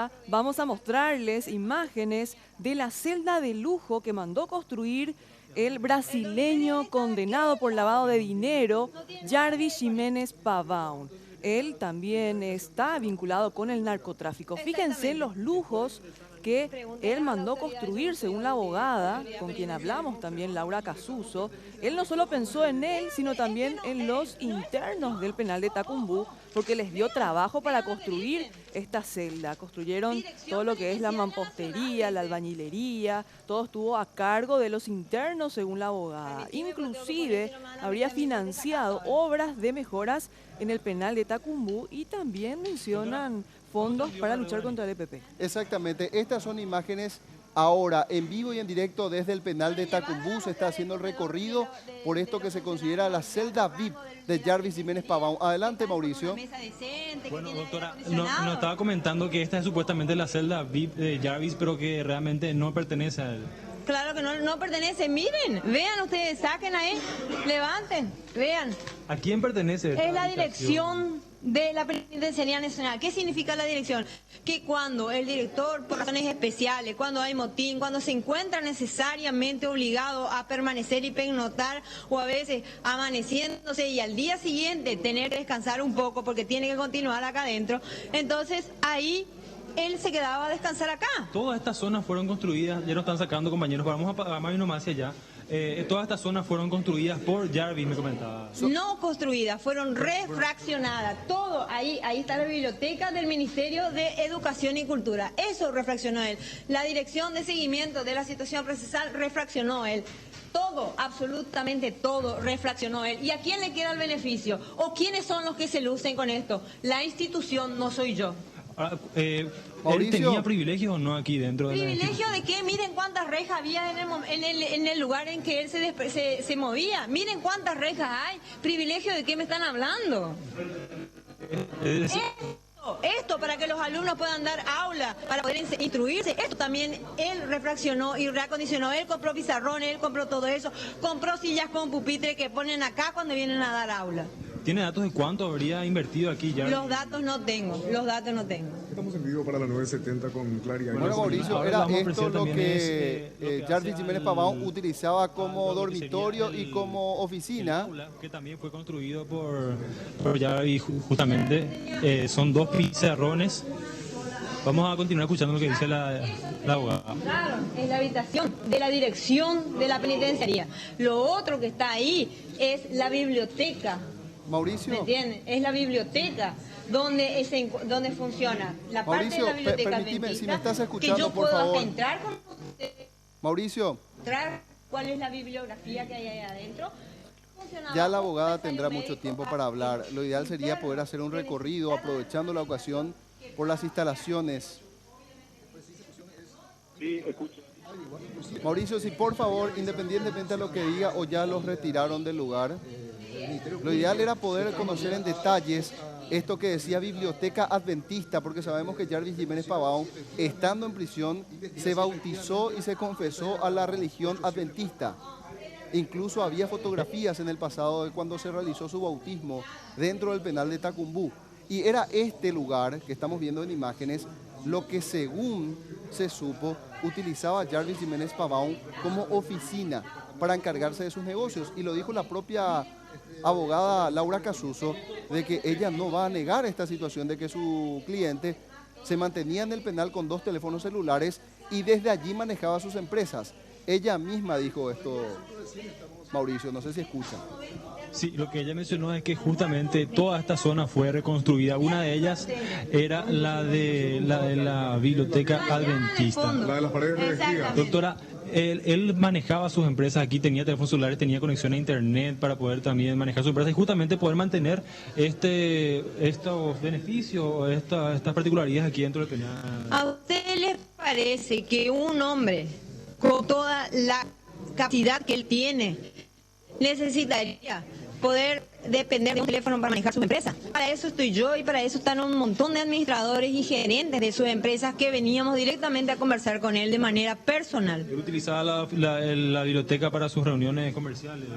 ahora vamos a mostrarles imágenes de la celda de lujo que mandó construir el brasileño condenado por lavado de dinero, Jarvis Jiménez Pavão. Él también está vinculado con el narcotráfico. Fíjense en los lujos que él mandó construir, según la abogada, con quien hablamos también, Laura Casuso. Él no solo pensó en él, sino también en los internos del penal de Tacumbú, porque les dio trabajo para construir esta celda. Construyeron todo lo que es la mampostería, la albañilería, todo estuvo a cargo de los internos, según la abogada. Inclusive habría financiado obras de mejoras en el penal de Tacumbú y también mencionan fondos para luchar contra el EPP. Exactamente, estas son imágenes ahora en vivo y en directo desde el penal de Tacumbú. Se está haciendo el recorrido por esto que se considera la celda VIP de Jarvis Jiménez Pavão. Adelante, Mauricio. Bueno, doctora, nos estaba comentando que esta es supuestamente la celda VIP de Jarvis, pero que realmente no pertenece a él. Claro que no pertenece. Miren, vean ustedes, saquen ahí, levanten, vean. ¿A quién pertenece? Es la dirección de la Penitenciaría Nacional. ¿Qué significa la dirección? Que cuando el director, por razones especiales, cuando hay motín, cuando se encuentra necesariamente obligado a permanecer y pernoctar, o a veces amaneciéndose y al día siguiente tener que descansar un poco porque tiene que continuar acá adentro, entonces ahí él se quedaba a descansar acá. Todas estas zonas fueron construidas, ya nos están sacando compañeros, vamos a más y no más hacia allá. Todas estas zonas fueron construidas por Jarvis, me comentaba. No construidas, fueron refraccionadas. Todo, ahí está la biblioteca del Ministerio de Educación y Cultura. Eso refraccionó él. La Dirección de Seguimiento de la Situación Procesal refraccionó él. Todo, absolutamente todo, refraccionó él. ¿Y a quién le queda el beneficio? ¿O quiénes son los que se lucen con esto? La institución, no soy yo. ¿Él tenía privilegios o no aquí dentro? ¿Privilegio de qué? Miren cuántas rejas había en el lugar en que él se movía. Miren cuántas rejas hay. ¿Privilegio de qué me están hablando? Esto para que los alumnos puedan dar aula, para poder instruirse. Esto también él refraccionó y reacondicionó. Él compró pizarrones, él compró todo eso. Compró sillas con pupitre que ponen acá cuando vienen a dar aula. ¿Tiene datos de cuánto habría invertido aquí ya? Los datos no tengo. Estamos en vivo para la 970 con Claria. Bueno, Mauricio, era esto lo que Jarvis Jiménez Pavão utilizaba como dormitorio y como oficina. Que también fue construido por Jarvis, justamente. Son 2 pizarrones. Vamos a continuar escuchando lo que dice la abogada. Claro, es la habitación de la dirección de la penitenciaría. Lo otro que está ahí es la biblioteca. Mauricio. ¿Me entienden? Es la biblioteca donde funciona la parte Mauricio, de la biblioteca permitime, adventista, si me estás escuchando, que yo por puedo favor. hasta entrar con usted, Mauricio. mostrar cuál es la bibliografía que hay ahí adentro. Ya la abogada tendrá mucho tiempo para hablar. Lo ideal sería poder hacer un recorrido aprovechando la ocasión por las instalaciones. Sí, escucho. Mauricio, si por favor, independientemente de lo que diga o ya los retiraron del lugar, lo ideal era poder conocer en detalles esto que decía Biblioteca Adventista, porque sabemos que Jarvis Jiménez Pavão, estando en prisión, se bautizó y se confesó a la religión adventista. Incluso había fotografías en el pasado de cuando se realizó su bautismo dentro del penal de Tacumbú. Y era este lugar que estamos viendo en imágenes lo que, según se supo, utilizaba Jarvis Jiménez Pavão como oficina para encargarse de sus negocios. Y lo dijo la propia abogada Laura Casuso, de que ella no va a negar esta situación de que su cliente se mantenía en el penal con 2 teléfonos celulares y desde allí manejaba sus empresas. Ella misma dijo esto, Mauricio, no sé si escucha. Sí, lo que ella mencionó es que justamente toda esta zona fue reconstruida. Una de ellas era la de la biblioteca adventista. La de las paredes revestidas. Doctora, él manejaba sus empresas aquí, tenía teléfonos celulares, tenía conexión a internet para poder también manejar su empresa y justamente poder mantener estos beneficios, estas particularidades aquí dentro del penal. ¿A usted le parece que un hombre con toda la capacidad que él tiene necesitaría poder depender de un teléfono para manejar su empresa. Para eso estoy yo y para eso están un montón de administradores y gerentes de sus empresas que veníamos directamente a conversar con él de manera personal. ¿Él utilizaba la biblioteca para sus reuniones comerciales?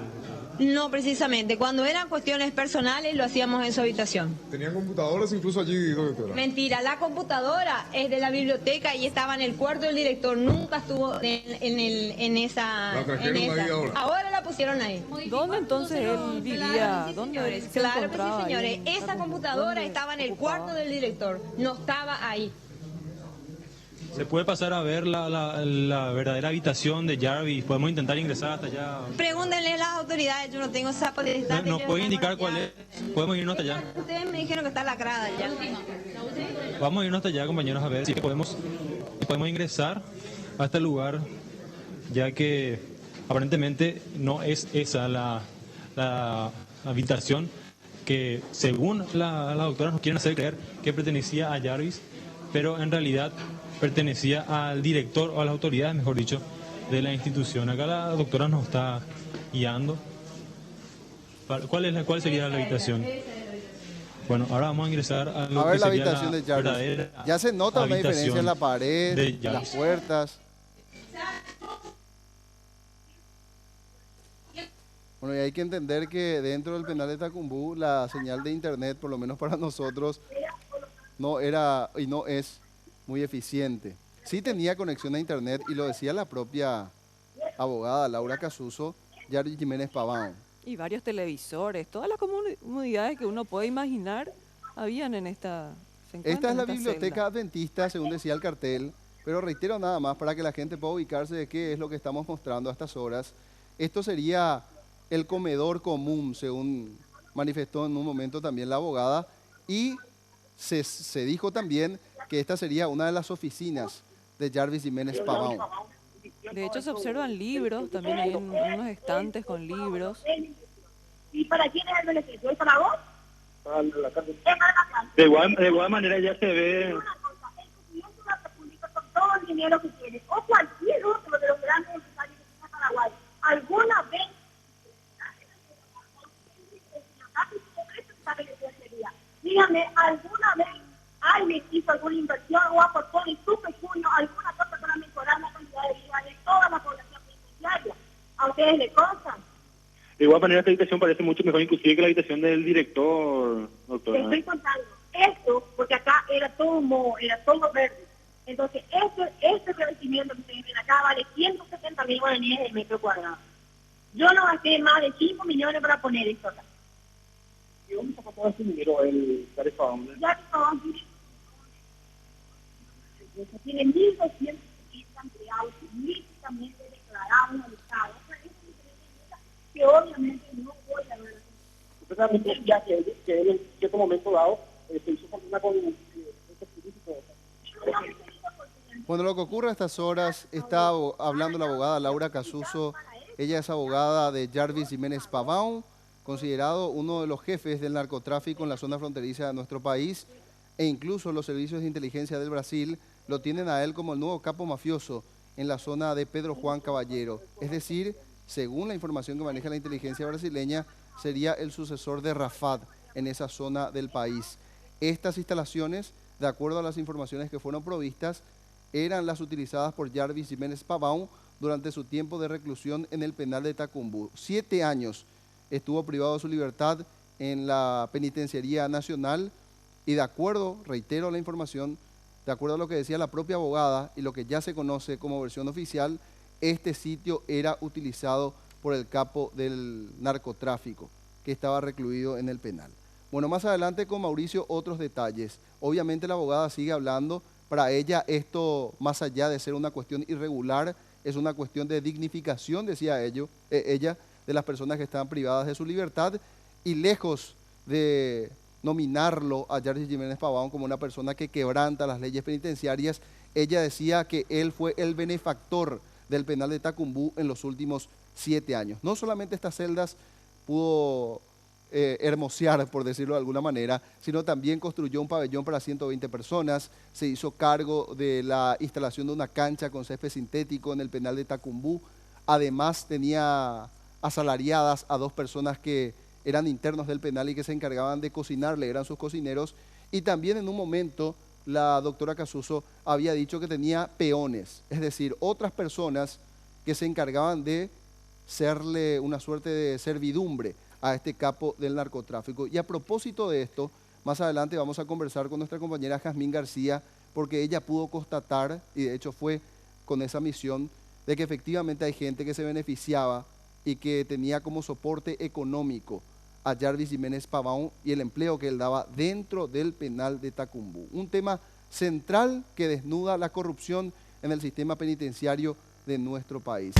No precisamente, cuando eran cuestiones personales lo hacíamos en su habitación. ¿Tenían computadoras incluso allí, doctora? Mentira, la computadora es de la biblioteca y estaba en el cuarto del director, nunca estuvo en esa... ¿La trajeron ahí ahora? Ahora la pusieron ahí. ¿Dónde entonces él vivía? ¿Dónde se Claro que sí, encontraba ahí? señores. Esa computadora estaba en el cuarto del director, no estaba ahí. ¿Se puede pasar a ver la verdadera habitación de Jarvis? ¿Podemos intentar ingresar hasta allá? Pregúntenle a las autoridades, yo no tengo esa potestad. ¿Nos puede indicar cuál es? ¿Podemos irnos hasta allá? Ustedes me dijeron que está lacrada ya. Vamos a irnos hasta allá, compañeros, a ver si podemos ingresar a este lugar, ya que aparentemente no es esa la habitación que, según la doctora, nos quieren hacer creer que pertenecía a Jarvis, pero en realidad pertenecía al director o a las autoridades, mejor dicho, de la institución. Acá la doctora nos está guiando. ¿Cuál sería la habitación? Bueno, ahora vamos a ingresar a lo A que ver la sería habitación de Jarvis. verdadera Ya se nota una diferencia en la pared, de en las Jarvis. puertas. Bueno, y hay que entender que dentro del penal de Tacumbú la señal de internet, por lo menos para nosotros, no era y no es muy eficiente. Sí tenía conexión a internet y lo decía la propia abogada Laura Casuso, Jarvis Jiménez Pavão. Y varios televisores, todas las comodidades que uno puede imaginar habían en esta... Esta es la biblioteca adventista, según decía el cartel, pero reitero nada más para que la gente pueda ubicarse de qué es lo que estamos mostrando a estas horas. Esto sería el comedor común, según manifestó en un momento también la abogada, y se dijo también que esta sería una de las oficinas de Jarvis Jiménez Pavão. De hecho se observan libros, también hay unos estantes con libros. ¿Y para quién es el beneficio? ¿Es para vos? Para la cárcel. Es para la cárcel. De igual manera ya se ve. Una cosa, el presidente de la República con todo el dinero que tiene, o cualquier otro de los grandes empresarios que tiene Paraguay, alguna vez dígame, ¿alguna vez alguien hizo alguna inversión o aportó en su pecuño alguna cosa para mejorar la calidad de vida de toda la población penitenciaria? ¿A ustedes les consta? De igual manera esta habitación parece mucho mejor inclusive que la habitación del director, Te doctora. estoy contando esto porque acá era todo moho, era todo verde. Entonces, este revestimiento que ustedes ven acá vale 170.000 guaraníes el metro cuadrado. Yo no gasté más de 5 millones para poner esto acá. ¿Y dónde sacó todo ese dinero el Jarvis Pavão? Ya que todos tiene 1.270 empleados lícitamente declarados en el Estado. Que obviamente no voy a ver. Usted también decía que él en cierto momento dado se hizo fortuna con este político. Bueno, lo que ocurre a estas horas, está hablando la abogada Laura Casuso. Ella es abogada de Jarvis Jiménez Pavão, considerado uno de los jefes del narcotráfico en la zona fronteriza de nuestro país, e incluso los servicios de inteligencia del Brasil lo tienen a él como el nuevo capo mafioso en la zona de Pedro Juan Caballero. Es decir, según la información que maneja la inteligencia brasileña, sería el sucesor de Rafat en esa zona del país. Estas instalaciones, de acuerdo a las informaciones que fueron provistas, eran las utilizadas por Jarvis Jiménez Pavão durante su tiempo de reclusión en el penal de Tacumbú. 7 años estuvo privado de su libertad en la Penitenciaría Nacional y de acuerdo, reitero la información, de acuerdo a lo que decía la propia abogada y lo que ya se conoce como versión oficial, este sitio era utilizado por el capo del narcotráfico que estaba recluido en el penal. Bueno, más adelante con Mauricio otros detalles. Obviamente la abogada sigue hablando, para ella esto, más allá de ser una cuestión irregular, es una cuestión de dignificación, decía ella, de las personas que estaban privadas de su libertad, y lejos de nominarlo a Jarvis Jiménez Pavão como una persona que quebranta las leyes penitenciarias, ella decía que él fue el benefactor del penal de Tacumbú en los últimos 7 años. No solamente estas celdas pudo hermosear, por decirlo de alguna manera, sino también construyó un pabellón para 120 personas, se hizo cargo de la instalación de una cancha con césped sintético en el penal de Tacumbú, además tenía asalariadas a 2 personas que eran internos del penal y que se encargaban de cocinarle, eran sus cocineros. Y también en un momento la doctora Casuso había dicho que tenía peones, es decir, otras personas que se encargaban de serle una suerte de servidumbre a este capo del narcotráfico. Y a propósito de esto, más adelante vamos a conversar con nuestra compañera Jazmín García, porque ella pudo constatar, y de hecho fue con esa misión, de que efectivamente hay gente que se beneficiaba y que tenía como soporte económico a Jarvis Jiménez Pavón y el empleo que él daba dentro del penal de Tacumbú. Un tema central que desnuda la corrupción en el sistema penitenciario de nuestro país.